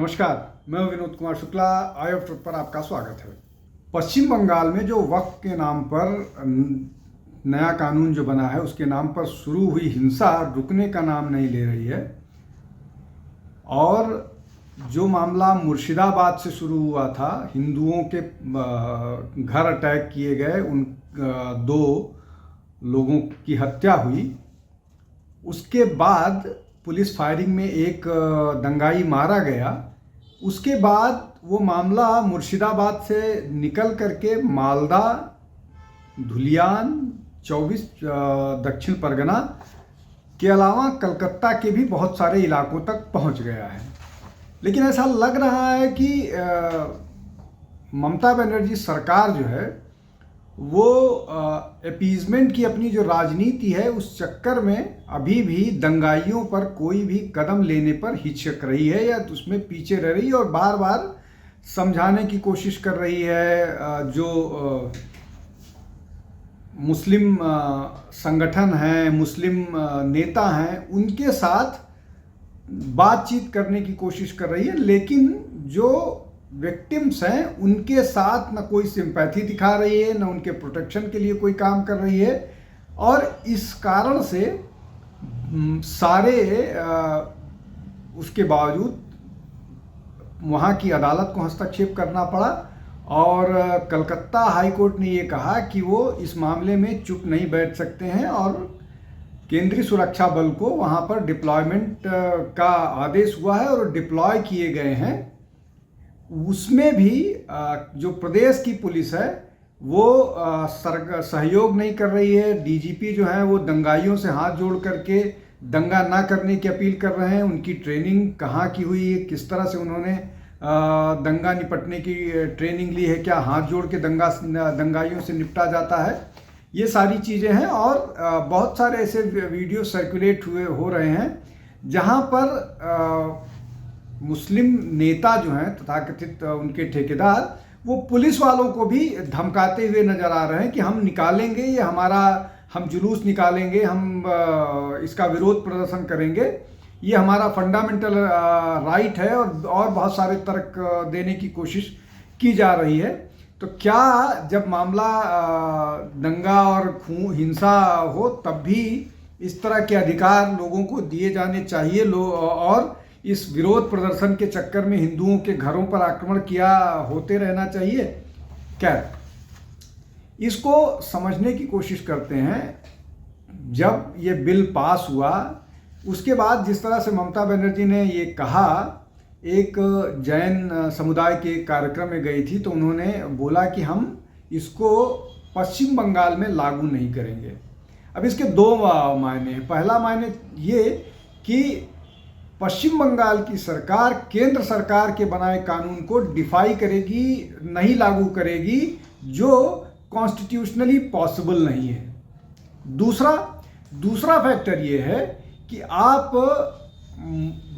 नमस्कार, मैं विनोद कुमार शुक्ला। आई of truth पर आपका स्वागत है। पश्चिम बंगाल में जो वक्फ के नाम पर नया कानून जो बना है उसके नाम पर शुरू हुई हिंसा रुकने का नाम नहीं ले रही है। और जो मामला मुर्शिदाबाद से शुरू हुआ था, हिंदुओं के घर अटैक किए गए, उन 2 लोगों की हत्या हुई, उसके बाद पुलिस फायरिंग में एक दंगाई मारा गया। उसके बाद वो मामला मुर्शिदाबाद से निकल करके मालदा, धुलियान, 24 दक्षिण परगना के अलावा कलकत्ता के भी बहुत सारे इलाकों तक पहुंच गया है। लेकिन ऐसा लग रहा है कि ममता बनर्जी सरकार जो है वो अपीजमेंट की अपनी जो राजनीति है उस चक्कर में अभी भी दंगाइयों पर कोई भी कदम लेने पर हिचक रही है या उसमें पीछे रह रही है और बार बार समझाने की कोशिश कर रही है। जो मुस्लिम संगठन हैं, मुस्लिम नेता हैं, उनके साथ बातचीत करने की कोशिश कर रही है, लेकिन जो विक्टिम्स हैं उनके साथ न कोई सिंपैथी दिखा रही है, न उनके प्रोटेक्शन के लिए कोई काम कर रही है। और इस कारण से सारे उसके बावजूद वहाँ की अदालत को हस्तक्षेप करना पड़ा और कलकत्ता हाई कोर्ट ने ये कहा कि वो इस मामले में चुप नहीं बैठ सकते हैं और केंद्रीय सुरक्षा बल को वहाँ पर डिप्लॉयमेंट का आदेश हुआ है और डिप्लॉय किए गए हैं। उसमें भी जो प्रदेश की पुलिस है वो सहयोग नहीं कर रही है। डीजीपी जो है वो दंगाइयों से हाथ जोड़ करके दंगा ना करने की अपील कर रहे हैं। उनकी ट्रेनिंग कहाँ की हुई है, किस तरह से उन्होंने दंगा निपटने की ट्रेनिंग ली है, क्या हाथ जोड़ के दंगाइयों से निपटा जाता है, ये सारी चीज़ें हैं। और बहुत सारे ऐसे वीडियो सर्कुलेट हो रहे हैं जहाँ पर मुस्लिम नेता जो हैं तथाकथित उनके ठेकेदार वो पुलिस वालों को भी धमकाते हुए नजर आ रहे हैं कि हम निकालेंगे, ये हम जुलूस निकालेंगे, हम इसका विरोध प्रदर्शन करेंगे, ये हमारा फंडामेंटल राइट है। और बहुत सारे तर्क देने की कोशिश की जा रही है। तो क्या जब मामला दंगा और हिंसा हो तब भी इस तरह के अधिकार लोगों को दिए जाने चाहिए? और इस विरोध प्रदर्शन के चक्कर में हिंदुओं के घरों पर आक्रमण किया होते रहना चाहिए? क्या इसको समझने की कोशिश करते हैं। जब ये बिल पास हुआ उसके बाद जिस तरह से ममता बनर्जी ने ये कहा, एक जैन समुदाय के कार्यक्रम में गई थी तो उन्होंने बोला कि हम इसको पश्चिम बंगाल में लागू नहीं करेंगे। अब इसके 2 मायने हैं। पहला मायने ये कि पश्चिम बंगाल की सरकार केंद्र सरकार के बनाए कानून को डिफाई करेगी, नहीं लागू करेगी, जो कॉन्स्टिट्यूशनली पॉसिबल नहीं है। दूसरा फैक्टर ये है कि आप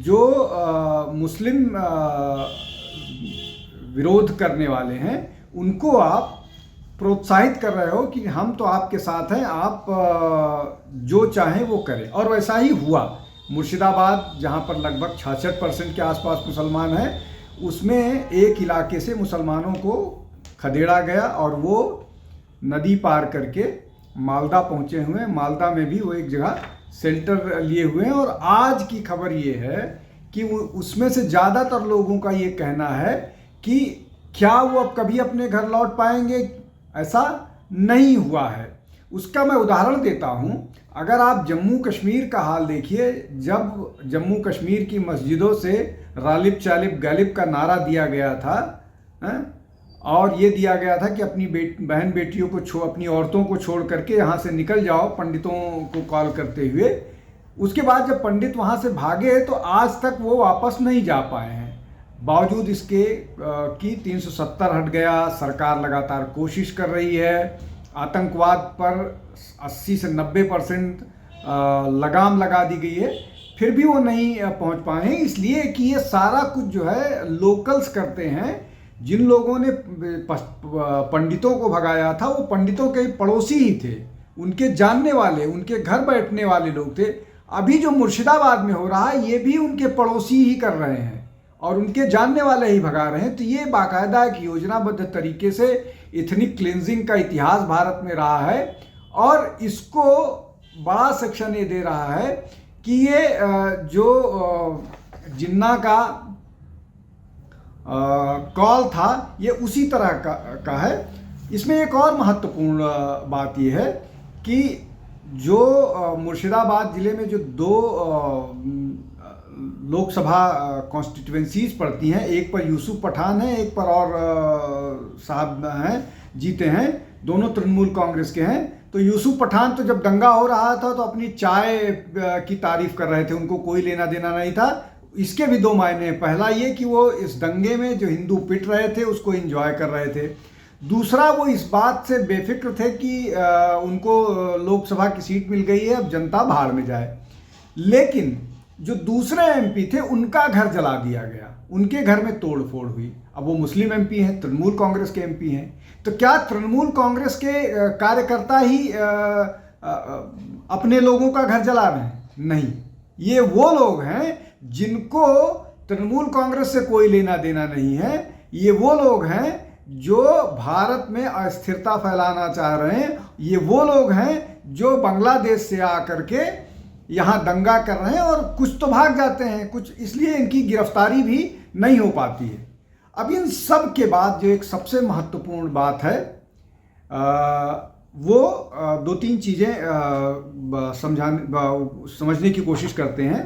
जो मुस्लिम विरोध करने वाले हैं उनको आप प्रोत्साहित कर रहे हो कि हम तो आपके साथ हैं, आप जो चाहें वो करें। और वैसा ही हुआ। मुर्शिदाबाद जहाँ पर लगभग 66% के आसपास मुसलमान हैं, उसमें एक इलाके से मुसलमानों को खदेड़ा गया और वो नदी पार करके मालदा पहुँचे हुए हैं। मालदा में भी वो एक जगह शेल्टर लिए हुए हैं। और आज की खबर ये है कि उसमें से ज़्यादातर लोगों का ये कहना है कि क्या वो अब कभी अपने घर लौट पाएंगे, ऐसा नहीं हुआ है। उसका मैं उदाहरण देता हूँ। अगर आप जम्मू कश्मीर का हाल देखिए, जब जम्मू कश्मीर की मस्जिदों से गालिब चालिब गालिब का नारा दिया गया था और ये दिया गया था कि अपनी बहन बेटियों को अपनी औरतों को छोड़ करके यहाँ से निकल जाओ, पंडितों को कॉल करते हुए। उसके बाद जब पंडित वहाँ से भागे तो आज तक वो वापस नहीं जा पाए हैं। बावजूद इसके कि 370 हट गया, सरकार लगातार कोशिश कर रही है। आतंकवाद पर 80 से 90% लगाम लगा दी गई है, फिर भी वो नहीं पहुंच पाए हैं। इसलिए कि ये सारा कुछ जो है लोकल्स करते हैं। जिन लोगों ने पंडितों को भगाया था वो पंडितों के पड़ोसी ही थे, उनके जानने वाले, उनके घर बैठने वाले लोग थे। अभी जो मुर्शिदाबाद में हो रहा है ये भी उनके पड़ोसी ही कर रहे हैं। और उनके जानने वाले ही भगा रहे हैं। तो ये बाकायदा एक योजनाबद्ध तरीके से एथनिक क्लिनजिंग का इतिहास भारत में रहा है और इसको बड़ा सेक्शन ये दे रहा है कि ये जो जिन्ना का कॉल था ये उसी तरह का है। इसमें एक और महत्वपूर्ण बात ये है कि जो मुर्शिदाबाद ज़िले में जो 2 लोकसभा कॉन्स्टिट्यूएंसीज पड़ती हैं, एक पर यूसुफ पठान है, एक पर और साहब हैं जीते हैं, दोनों तृणमूल कांग्रेस के हैं। तो यूसुफ पठान तो जब दंगा हो रहा था तो अपनी चाय की तारीफ कर रहे थे, उनको कोई लेना देना नहीं था। इसके भी 2 मायने, पहला ये कि वो इस दंगे में जो हिंदू पिट रहे थे उसको एंजॉय कर रहे थे, दूसरा वो इस बात से बेफिक्र थे कि उनको लोकसभा की सीट मिल गई है, अब जनता भाड़ में जाए। लेकिन जो दूसरे एमपी थे उनका घर जला दिया गया, उनके घर में तोड़ फोड़ हुई। अब वो मुस्लिम एमपी हैं, तृणमूल कांग्रेस के एमपी हैं, तो क्या तृणमूल कांग्रेस के कार्यकर्ता ही अपने लोगों का घर जला रहे हैं? नहीं, ये वो लोग हैं जिनको तृणमूल कांग्रेस से कोई लेना देना नहीं है। ये वो लोग हैं जो भारत में अस्थिरता फैलाना चाह रहे हैं। ये वो लोग हैं जो बांग्लादेश से आकर के यहाँ दंगा कर रहे हैं और कुछ तो भाग जाते हैं, कुछ इसलिए इनकी गिरफ्तारी भी नहीं हो पाती है। अब इन सब के बाद जो एक सबसे महत्वपूर्ण बात है वो 2-3 चीज़ें समझने की कोशिश करते हैं।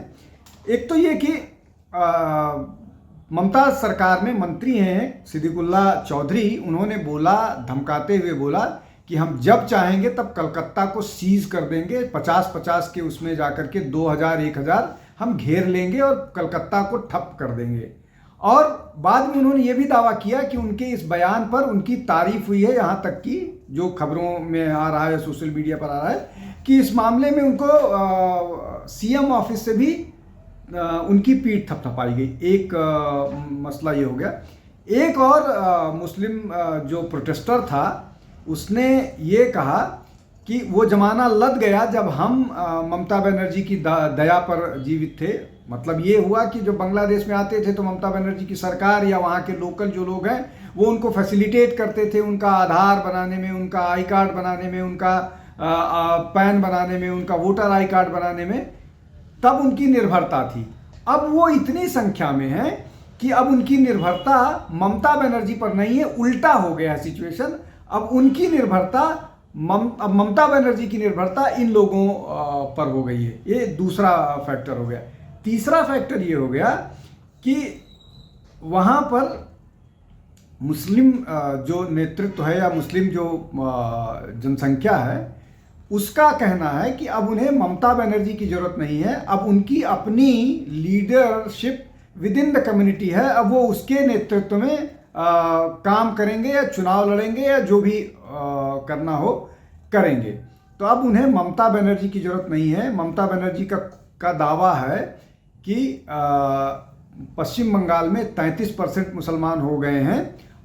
एक तो ये कि ममता सरकार में मंत्री हैं सिद्दीकुल्ला चौधरी, उन्होंने बोला, धमकाते हुए बोला कि हम जब चाहेंगे तब कलकत्ता को सीज कर देंगे, 50-50 के उसमें जाकर के 2000-1000 हम घेर लेंगे और कलकत्ता को ठप कर देंगे। और बाद में उन्होंने ये भी दावा किया कि उनके इस बयान पर उनकी तारीफ हुई है, यहाँ तक कि जो खबरों में आ रहा है, सोशल मीडिया पर आ रहा है कि इस मामले में उनको सीएम ऑफिस से भी उनकी पीठ थपथपाई गई। एक मसला ये हो गया। एक और मुस्लिम जो प्रोटेस्टर था उसने ये कहा कि वो ज़माना लद गया जब हम ममता बनर्जी की दया पर जीवित थे। मतलब ये हुआ कि जो बांग्लादेश में आते थे तो ममता बनर्जी की सरकार या वहाँ के लोकल जो लोग हैं वो उनको फैसिलिटेट करते थे, उनका आधार बनाने में, उनका आई कार्ड बनाने में, उनका पैन बनाने में, उनका वोटर आई कार्ड बनाने में, तब उनकी निर्भरता थी। अब वो इतनी संख्या में है कि अब उनकी निर्भरता ममता बनर्जी पर नहीं है, उल्टा हो गया सिचुएशन। अब उनकी निर्भरता ममता बनर्जी की निर्भरता इन लोगों पर हो गई है। ये दूसरा फैक्टर हो गया। तीसरा फैक्टर ये हो गया कि वहाँ पर मुस्लिम जो नेतृत्व है या मुस्लिम जो जनसंख्या है उसका कहना है कि अब उन्हें ममता बनर्जी की ज़रूरत नहीं है, अब उनकी अपनी leadership with in the community है, अब वो उसके नेतृत्व में काम करेंगे या चुनाव लड़ेंगे या जो भी करना हो करेंगे। तो अब उन्हें ममता बनर्जी की ज़रूरत नहीं है। ममता बनर्जी का दावा है कि पश्चिम बंगाल में 33% मुसलमान हो गए हैं।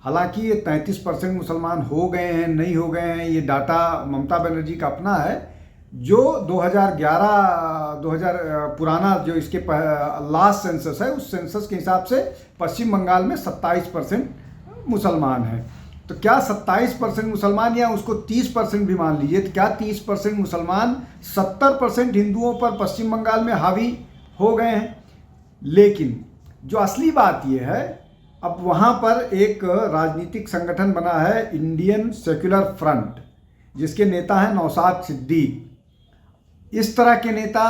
हालांकि ये 33% मुसलमान हो गए हैं नहीं हो गए हैं ये डाटा ममता बनर्जी का अपना है। जो 2011 पुराना जो इसके लास्ट सेंसस है उस सेंसस के हिसाब से पश्चिम बंगाल में 27% मुसलमान हैं। तो क्या 27% मुसलमान या उसको 30% भी मान लीजिए, तो क्या 30% मुसलमान 70% हिंदुओं पर पश्चिम बंगाल में हावी हो गए हैं? लेकिन जो असली बात यह है, अब वहाँ पर एक राजनीतिक संगठन बना है इंडियन सेक्युलर फ्रंट, जिसके नेता हैं नौशाद सिद्दीकी। इस तरह के नेता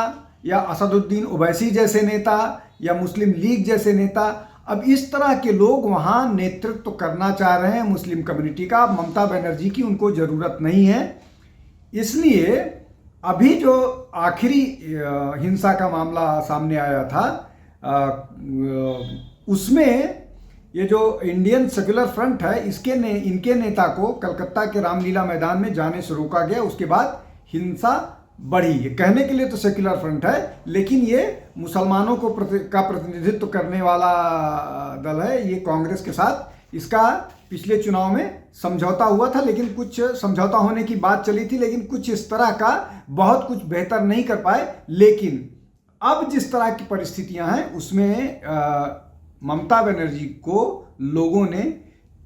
या असदुद्दीन ओवैसी जैसे नेता या मुस्लिम लीग जैसे नेता, अब इस तरह के लोग वहाँ नेतृत्व करना चाह रहे हैं मुस्लिम कम्युनिटी का। ममता बनर्जी की उनको ज़रूरत नहीं है। इसलिए अभी जो आखिरी हिंसा का मामला सामने आया था उसमें ये जो इंडियन सेक्युलर फ्रंट है इनके नेता को कलकत्ता के रामलीला मैदान में जाने से रोका गया। उसके बाद हिंसा बढ़ी। ये कहने के लिए तो सेक्युलर फ्रंट है, लेकिन ये मुसलमानों को का प्रतिनिधित्व करने वाला दल है। ये कांग्रेस के साथ इसका पिछले चुनाव में समझौता हुआ था, लेकिन कुछ समझौता होने की बात चली थी, लेकिन कुछ इस तरह का बहुत कुछ बेहतर नहीं कर पाए। लेकिन अब जिस तरह की परिस्थितियां हैं उसमें ममता बनर्जी को लोगों ने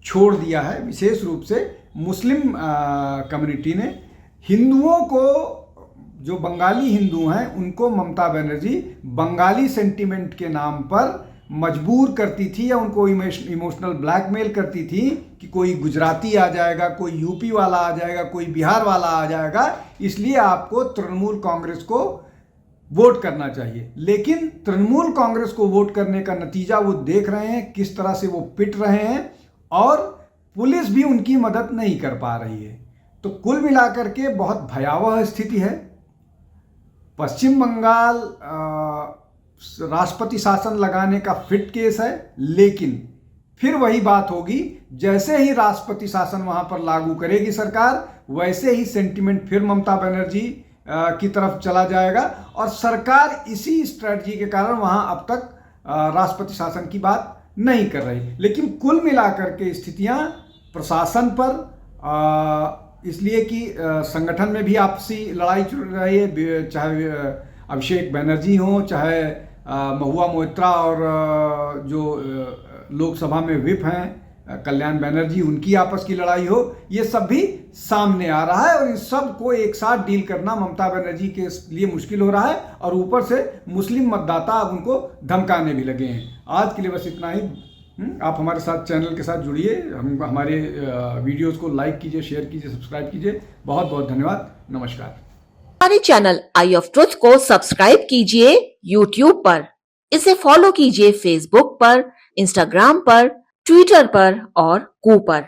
छोड़ दिया है, विशेष रूप से मुस्लिम कम्युनिटी ने। हिंदुओं को, जो बंगाली हिंदू हैं, उनको ममता बनर्जी बंगाली सेंटिमेंट के नाम पर मजबूर करती थी या उनको इमोशनल ब्लैकमेल करती थी कि कोई गुजराती आ जाएगा, कोई यूपी वाला आ जाएगा, कोई बिहार वाला आ जाएगा, इसलिए आपको तृणमूल कांग्रेस को वोट करना चाहिए। लेकिन तृणमूल कांग्रेस को वोट करने का नतीजा वो देख रहे हैं, किस तरह से वो पिट रहे हैं, और पुलिस भी उनकी मदद नहीं कर पा रही है। तो कुल मिलाकर के बहुत भयावह स्थिति है। पश्चिम बंगाल राष्ट्रपति शासन लगाने का फिट केस है, लेकिन फिर वही बात होगी, जैसे ही राष्ट्रपति शासन वहां पर लागू करेगी सरकार, वैसे ही सेंटिमेंट फिर ममता बनर्जी की तरफ चला जाएगा, और सरकार इसी स्ट्रेटजी के कारण वहां अब तक राष्ट्रपति शासन की बात नहीं कर रही। लेकिन कुल मिलाकर के स्थितियां प्रशासन पर, इसलिए कि संगठन में भी आपसी लड़ाई चल रही है, चाहे अभिषेक बनर्जी हो, चाहे महुआ मोइत्रा और जो लोकसभा में विप हैं कल्याण बनर्जी, उनकी आपस की लड़ाई हो, ये सब भी सामने आ रहा है। और इन सब को एक साथ डील करना ममता बनर्जी के लिए मुश्किल हो रहा है, और ऊपर से मुस्लिम मतदाता अब उनको धमकाने भी लगे हैं। आज के लिए बस इतना ही। आप हमारे साथ चैनल के साथ जुड़िए, हमारे वीडियोस को लाइक कीजिए, शेयर कीजिए, सब्सक्राइब कीजिए। बहुत बहुत धन्यवाद। नमस्कार। हमारे चैनल आई ऑफ ट्रुथ को सब्सक्राइब कीजिए YouTube पर, इसे फॉलो कीजिए Facebook पर, Instagram पर, Twitter पर और कू पर।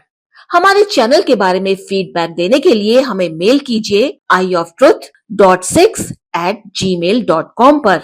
हमारे चैनल के बारे में फीडबैक देने के लिए हमें मेल कीजिए ioftruth.6@gmail.com पर।